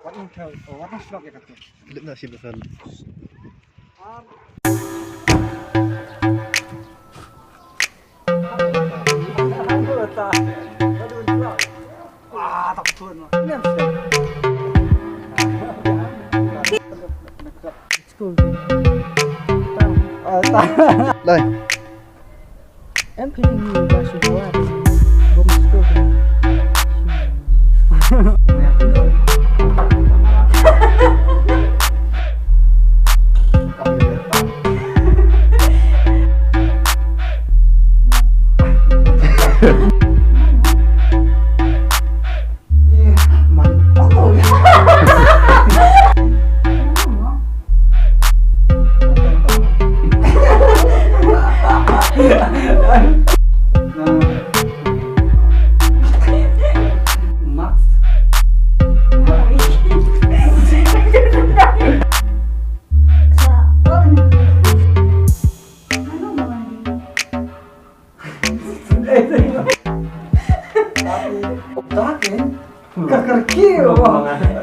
Warna hijau, warna slok ya kata. Lihat nasi besar. Ah, tak betul. School. Lai. Em feeling you guys should go out. Go to school.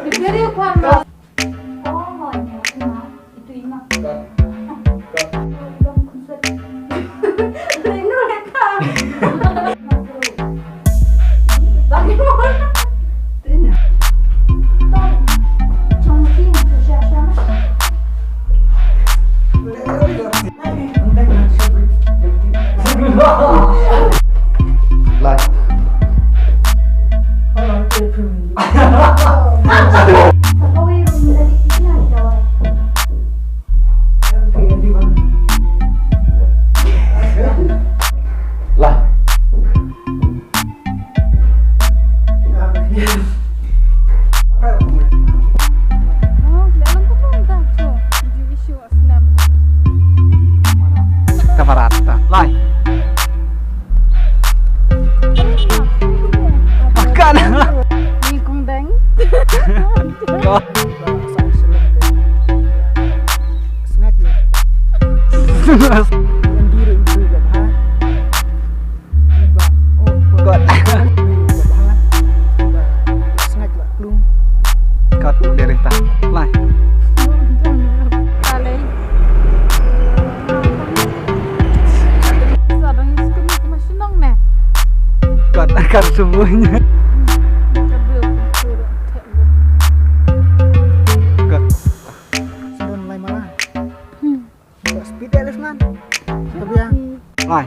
Diberi upah. Oh, maunya Ima. Itu Ima. Belum konsep. Ini mereka. Bagaimana? Tanya. Tom, cuma ini siapa? Lai. Lai. Kamarata. Lai. Makan. Ngikung deng. Kau. Sengat ya. Yang diri itu gak bahas. Kot. Sengat lah, belum. Kot dari ta. Lai. Alay. Sarang isku ni masinong na. Kot akan semuanya. Kot. Sudah mulai malah. Gak speed ya, Lesman. Tapi ya. Lai.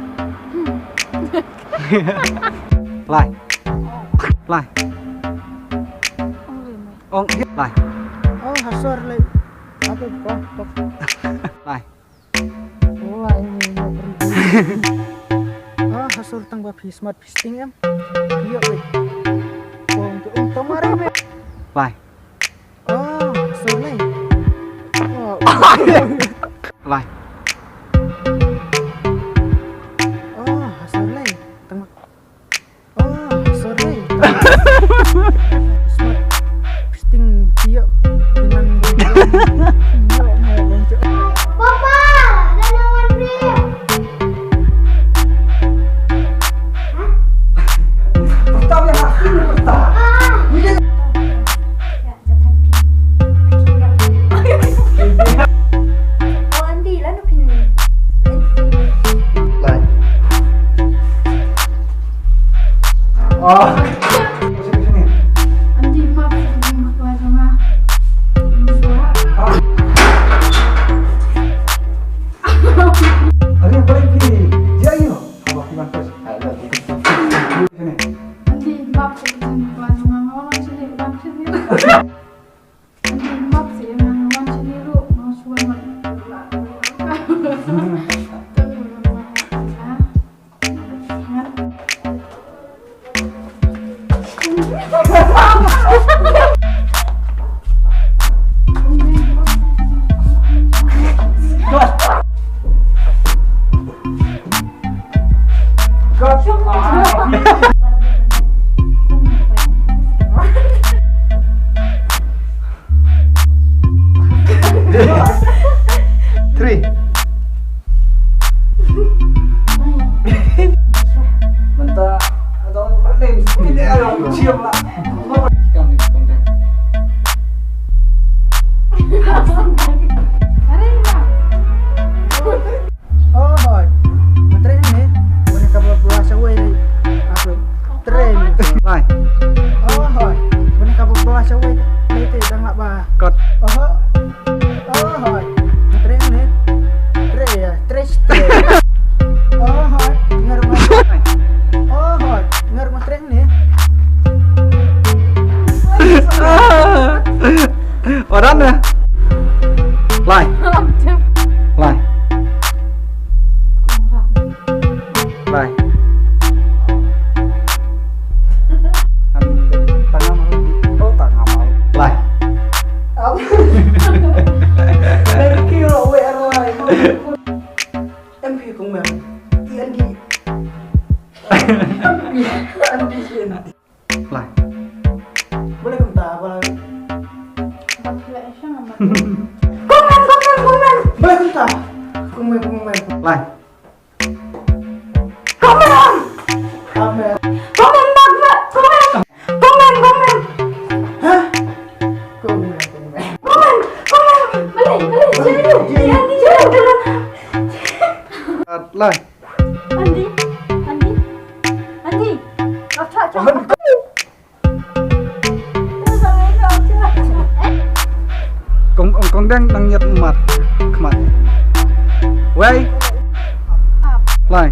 Lai. Lai. Ong lai. Oh, hasor lagi. Apa kok? Lai. Oh, ini mau pergi. Oh, hasor tang babi smart fisting em. Iya, weh. Oh, untuk tomare me. Lai. Oh, hasor lagi. Oh. Lai. Oh, hasor lagi. Tang. Oh, hasor lagi. Smart fisting dia pinang. Papa, ada lawan dia. Tahu yang aku ini tahu. Oh, Andi lah nu pin. Lai. Oh. Sini. Andi maaf, ini kuat sama. Hari yang paling kiri. Dia ini. Apa kiman pos? Ada. Sini. Andi maaf, ini kuat sama. Orang sini bukan sini. Andi maaf sih, emang orang sini lu mau suan mak. Three. Mentah atau lain. Ini ada cium lah. Kamu konten. đây thì đang lạ bà. Cột. Hỏi tre này tre hỏi nghe rumah hỏi nghe rumah tre này Orang nè. Lại. Lại. Lại. Tengah malu. Oh, tengah malu. Lại. Thank you rồi quẹt rồi. Em thì cũng mềm. Anh đi. Anh đi xin. Lại. Boleh bentar, boleh. Reflection sama. Komen. Boleh bentar. Komen. Lại. Komen. Hah? Komen. Lại. Andi. Apa? Con đang nhật mặt mặt. Quay. Lại.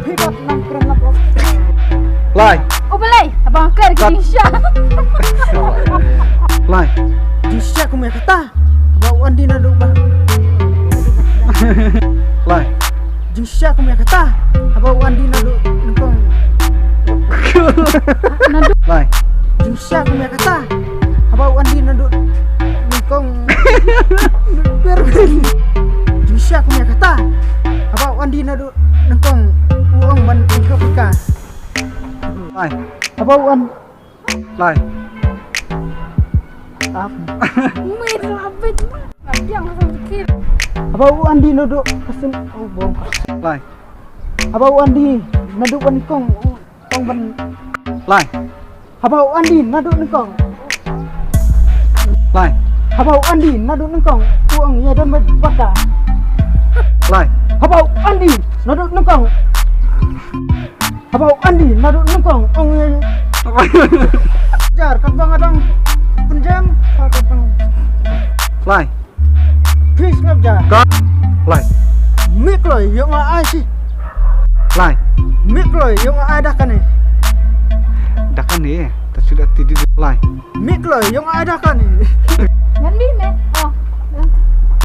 Hidup nang kerenap. Lại. Oh boleh, abang kan kirim Syah. Lại. Disya aku punya kata. Bawa Andi nak duduk bah. Lại. Disya aku punya kata. Bawa Andi nak duduk nengkong. Lại. Disya aku punya kata. Bawa Andi nak duduk nengkong. Disya aku punya kata. Bawa Andi nak duduk nengkong. Uang ban Afrika. Lại. Bawa Andi. Lại. Merah abis. Abang langsung fikir. Bawa Andi nak duduk pesan. Oh bohong. Lại. Bawa Andi nak duduk nengkong. Uang ban. Lại. Bawa Andi nak duduk nengkong. Lại. Bawa Andi nak duduk nengkong. Uang ya dan bakar. Lại. Habau Andi naduk nengkong. Habau Andi naduk nengkong. Ong jar kabang adang penjam kabang. Lại. Please ngap jar. Cắt. Lại. Mik loy yung ai sih. Lại. Mik loy yung ai dah kan ni. Dah kan ni. Tak sudah tidur. Lại. Mik loy yung ai dah kan ni.